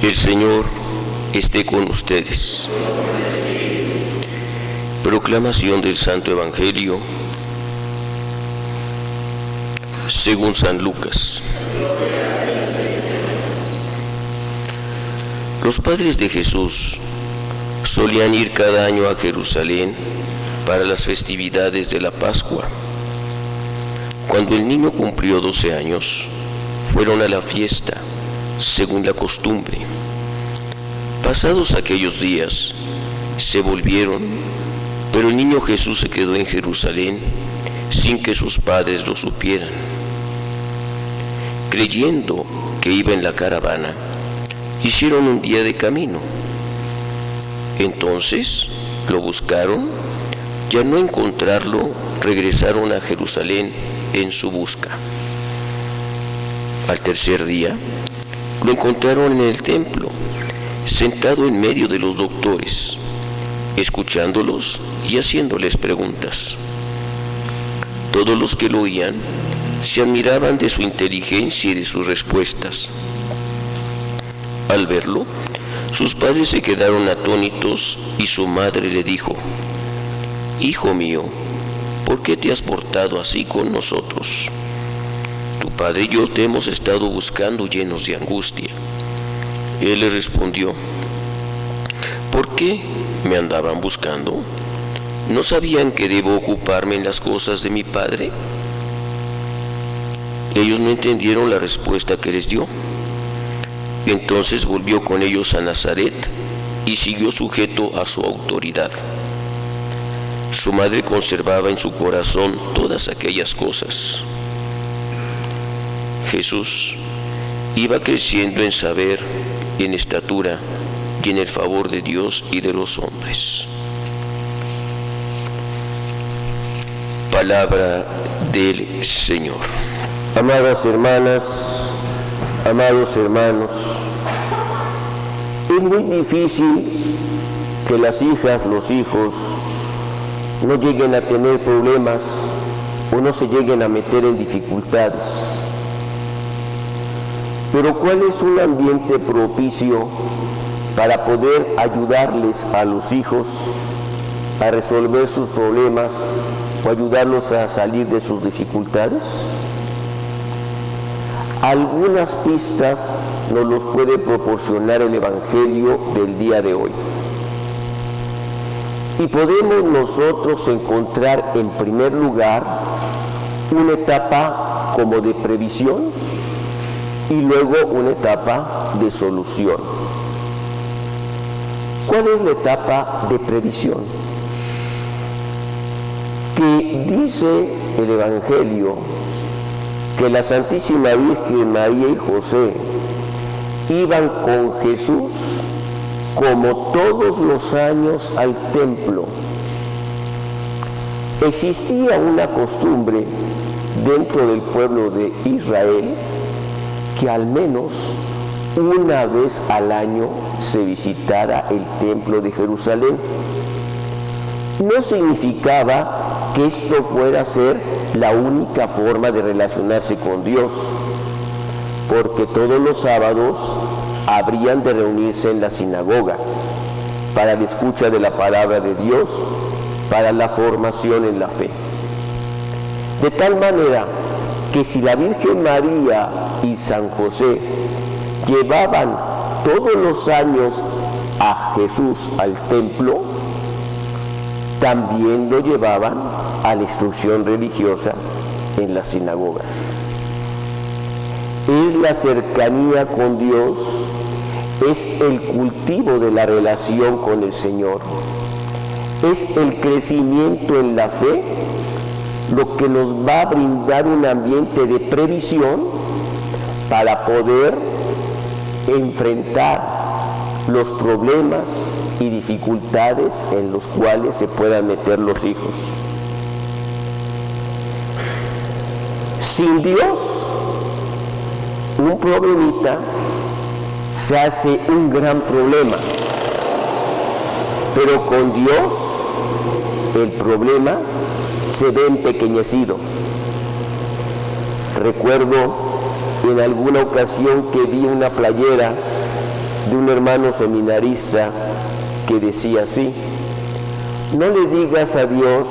El Señor esté con ustedes. Proclamación del Santo Evangelio según San Lucas. Los padres de Jesús solían ir cada año a Jerusalén para las festividades de la Pascua. Cuando el niño cumplió 12 años, fueron a la fiesta, según la costumbre. Pasados aquellos días, se volvieron, pero el niño Jesús se quedó en Jerusalén sin que sus padres lo supieran. Creyendo que iba en la caravana, hicieron un día de camino. Entonces lo buscaron y al no encontrarlo, regresaron a Jerusalén en su busca. Al tercer día, lo encontraron en el templo, sentado en medio de los doctores, escuchándolos y haciéndoles preguntas. Todos los que lo oían se admiraban de su inteligencia y de sus respuestas. Al verlo, sus padres se quedaron atónitos y su madre le dijo: «Hijo mío, ¿por qué te has portado así con nosotros? Tu padre y yo te hemos estado buscando llenos de angustia». Él le respondió: «¿Por qué me andaban buscando? ¿No sabían que debo ocuparme en las cosas de mi padre?». Ellos no entendieron la respuesta que les dio. Entonces volvió con ellos a Nazaret y siguió sujeto a su autoridad. Su madre conservaba en su corazón todas aquellas cosas. Jesús iba creciendo en saber, en estatura y en el favor de Dios y de los hombres. Palabra del Señor. Amadas hermanas, amados hermanos, es muy difícil que las hijas, los hijos, no lleguen a tener problemas o no se lleguen a meter en dificultades. Pero ¿cuál es un ambiente propicio para poder ayudarles a los hijos a resolver sus problemas o ayudarlos a salir de sus dificultades? Algunas pistas nos los puede proporcionar el Evangelio del día de hoy. Y podemos nosotros encontrar en primer lugar una etapa como de previsión y luego una etapa de solución. ¿Cuál es la etapa de previsión? Que dice el Evangelio que la Santísima Virgen María y José iban con Jesús como todos los años al templo. Existía una costumbre dentro del pueblo de Israel que al menos una vez al año se visitara el templo de Jerusalén. No significaba que esto fuera a ser la única forma de relacionarse con Dios, porque todos los sábados habrían de reunirse en la sinagoga para la escucha de la palabra de Dios, para la formación en la fe. De tal manera que si la Virgen María y San José llevaban todos los años a Jesús al templo, también lo llevaban a la instrucción religiosa en las sinagogas. Es la cercanía con Dios, es el cultivo de la relación con el Señor, es el crecimiento en la fe lo que nos va a brindar un ambiente de previsión para poder enfrentar los problemas y dificultades en los cuales se puedan meter los hijos. Sin Dios, un problemita se hace un gran problema, pero con Dios el problema se ve empequeñecido. Recuerdo en alguna ocasión que vi una playera de un hermano seminarista que decía así: no le digas a Dios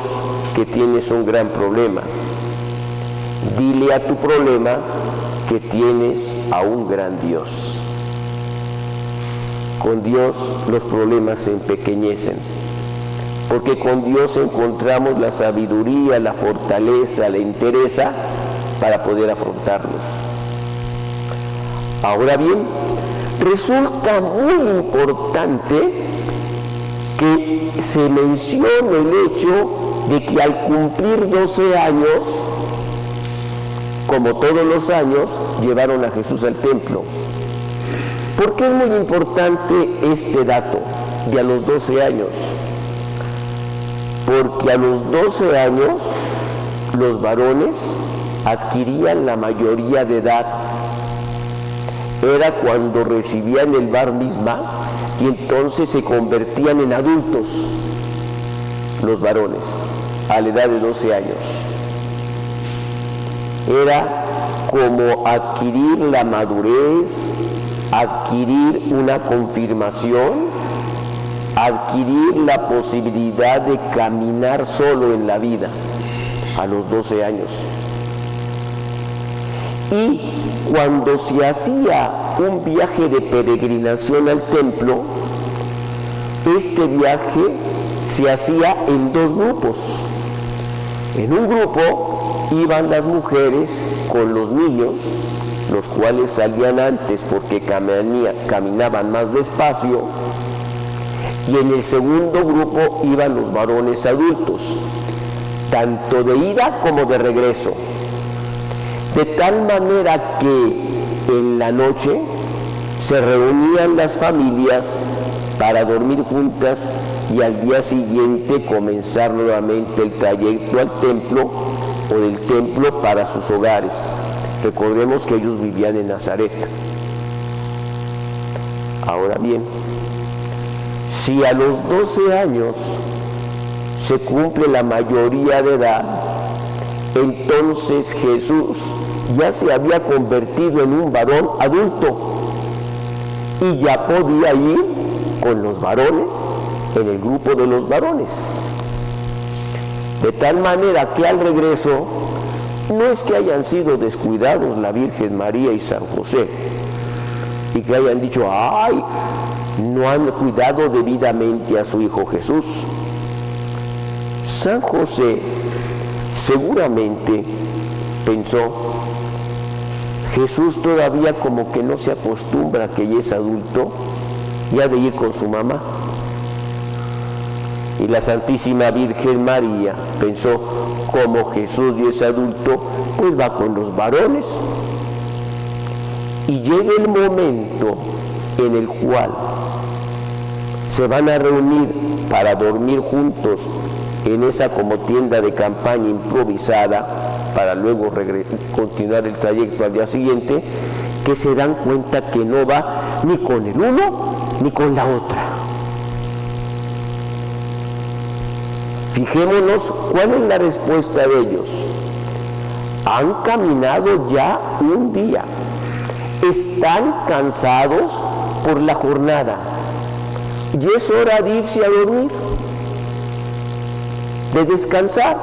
que tienes un gran problema, dile a tu problema que tienes a un gran Dios. Con Dios los problemas se empequeñecen, porque con Dios encontramos la sabiduría, la fortaleza, la entereza para poder afrontarlos. Ahora bien, resulta muy importante que se mencione el hecho de que al cumplir 12 años, como todos los años, llevaron a Jesús al templo. ¿Por qué es muy importante este dato de a los 12 años? Porque a los 12 años los varones adquirían la mayoría de edad. Era cuando recibían el bar misma y entonces se convertían en adultos los varones a la edad de 12 años. Era como adquirir la madurez, adquirir una confirmación, adquirir la posibilidad de caminar solo en la vida a los 12 años. Y cuando se hacía un viaje de peregrinación al templo, este viaje se hacía en dos grupos. En un grupo iban las mujeres con los niños, los cuales salían antes porque caminaban más despacio, y en el segundo grupo iban los varones adultos, tanto de ida como de regreso. De tal manera que en la noche se reunían las familias para dormir juntas y al día siguiente comenzar nuevamente el trayecto al templo o del templo para sus hogares. Recordemos que ellos vivían en Nazaret. Ahora bien, si a los 12 años se cumple la mayoría de edad, entonces Jesús ya se había convertido en un varón adulto y ya podía ir con los varones en el grupo de los varones. De tal manera que al regreso no es que hayan sido descuidados la Virgen María y San José y que hayan dicho: ¡ay! No han cuidado debidamente a su hijo Jesús. San José seguramente pensó: Jesús todavía como que no se acostumbra que ya es adulto, ya de ir con su mamá. Y la Santísima Virgen María pensó: como Jesús ya es adulto, pues va con los varones. Y llega el momento en el cual se van a reunir para dormir juntos en esa como tienda de campaña improvisada para luego continuar el trayecto al día siguiente, que se dan cuenta que no va ni con el uno ni con la otra. Fijémonos cuál es la respuesta de ellos. Han caminado ya un día, están cansados por la jornada y es hora de irse a dormir, de descansar.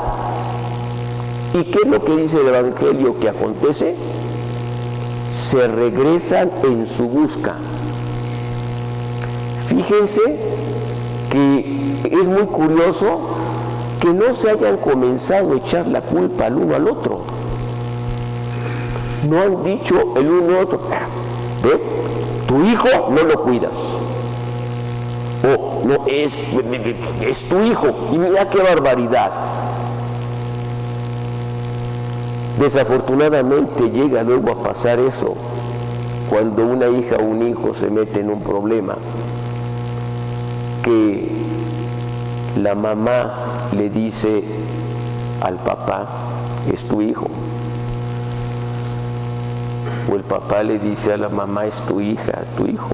¿Y qué es lo que dice el Evangelio que acontece? Se regresan en su busca. Fíjense que es muy curioso que no se hayan comenzado a echar la culpa al uno al otro. No han dicho el uno al otro: ¿ves? Tu hijo no lo cuidas. O no, es tu hijo, y mira qué barbaridad. Desafortunadamente llega luego a pasar eso cuando una hija o un hijo se mete en un problema, que la mamá le dice al papá: es tu hijo. O el papá le dice a la mamá: es tu hija, tu hijo.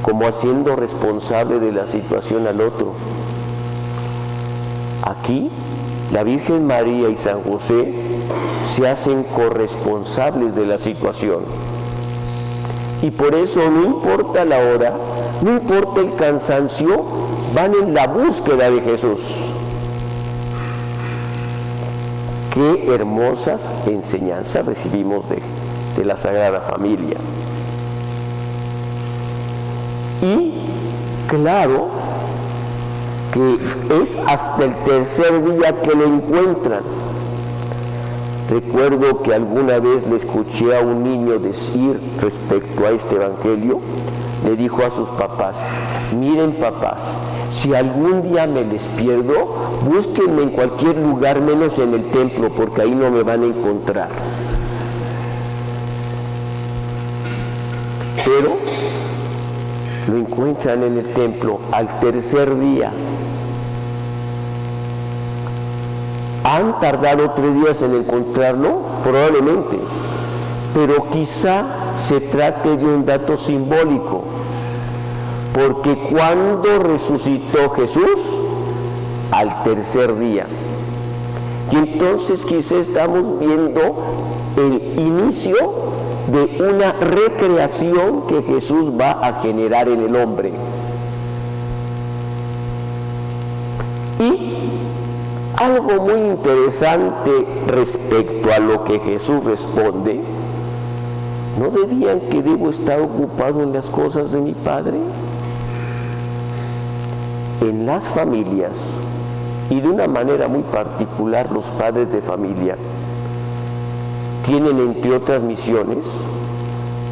Como haciendo responsable de la situación al otro. Aquí la Virgen María y San José se hacen corresponsables de la situación Y por eso no importa la hora, no importa el cansancio, van en la búsqueda de Jesús. Qué hermosas enseñanzas recibimos de la Sagrada Familia. Y claro que es hasta el tercer día que lo encuentran. Recuerdo que alguna vez le escuché a un niño decir respecto a este evangelio, le dijo a sus papás: miren papás, si algún día me les pierdo, búsquenme en cualquier lugar menos en el templo, porque ahí no me van a encontrar. Pero lo encuentran en el templo al tercer día. ¿Han tardado 3 días en encontrarlo? Probablemente, pero quizá se trate de un dato simbólico, porque cuando resucitó Jesús, al tercer día. Y entonces quizá estamos viendo el inicio de una recreación que Jesús va a generar en el hombre. Y algo muy interesante respecto a lo que Jesús responde: ¿no dirían que debo estar ocupado en las cosas de mi Padre? En las familias, y de una manera muy particular los padres de familia, tienen entre otras misiones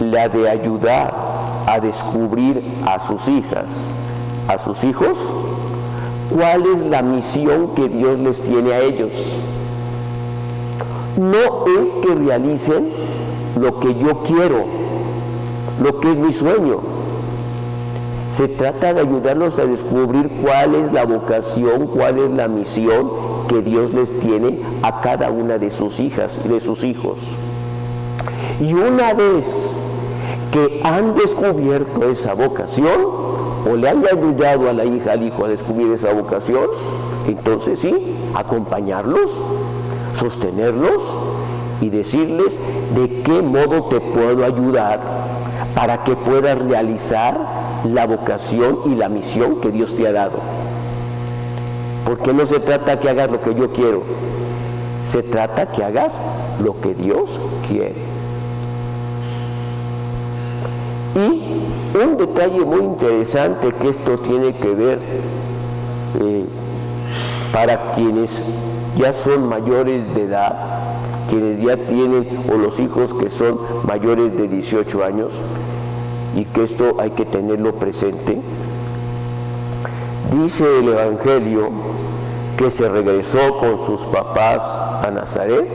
la de ayudar a descubrir a sus hijas, a sus hijos, cuál es la misión que Dios les tiene a ellos. No es que realicen lo que yo quiero, lo que es mi sueño. Se trata de ayudarlos a descubrir cuál es la vocación, cuál es la misión que Dios les tiene a cada una de sus hijas y de sus hijos. Y una vez que han descubierto esa vocación, o le han ayudado a la hija, al hijo a descubrir esa vocación, entonces sí, acompañarlos, sostenerlos y decirles de qué modo te puedo ayudar para que puedas realizar la vocación y la misión que Dios te ha dado. Porque no se trata que hagas lo que yo quiero, se trata que hagas lo que Dios quiere. Y un detalle muy interesante que esto tiene que ver para quienes ya son mayores de edad, quienes ya tienen, o los hijos que son mayores de 18 años, y que esto hay que tenerlo presente. Dice el Evangelio que se regresó con sus papás a Nazaret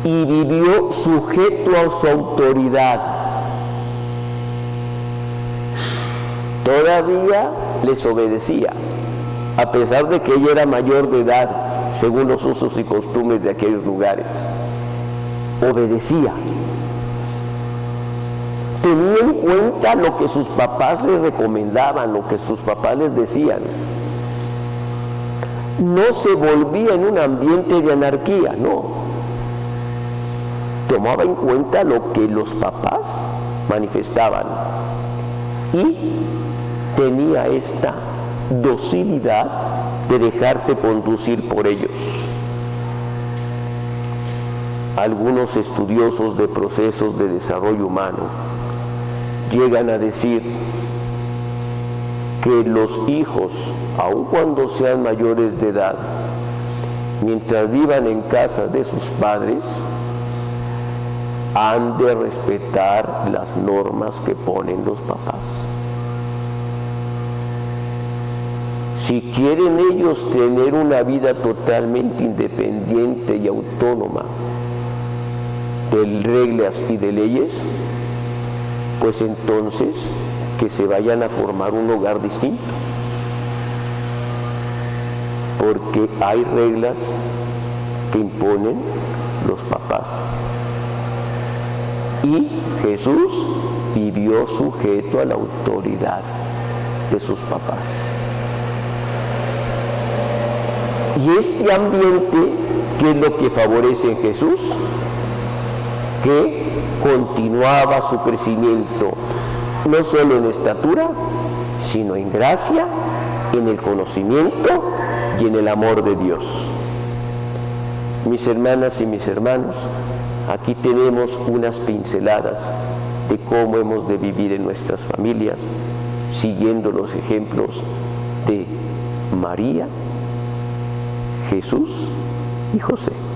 y vivió sujeto a su autoridad. Todavía les obedecía, a pesar de que ella era mayor de edad, según los usos y costumbres de aquellos lugares. Obedecía. Tenía en cuenta lo que sus papás les recomendaban, lo que sus papás les decían. No se volvía en un ambiente de anarquía, no. Tomaba en cuenta lo que los papás manifestaban y tenía esta docilidad de dejarse conducir por ellos. Algunos estudiosos de procesos de desarrollo humano llegan a decir que los hijos, aun cuando sean mayores de edad, mientras vivan en casa de sus padres, han de respetar las normas que ponen los papás. Si quieren ellos tener una vida totalmente independiente y autónoma de reglas y de leyes, pues entonces que se vayan a formar un hogar distinto, porque hay reglas que imponen los papás. Y Jesús vivió sujeto a la autoridad de sus papás. Y este ambiente, ¿qué es lo que favorece en Jesús? Que continuaba su crecimiento, no solo en estatura, sino en gracia, en el conocimiento y en el amor de Dios. Mis hermanas y mis hermanos, aquí tenemos unas pinceladas de cómo hemos de vivir en nuestras familias, siguiendo los ejemplos de María, Jesús y José.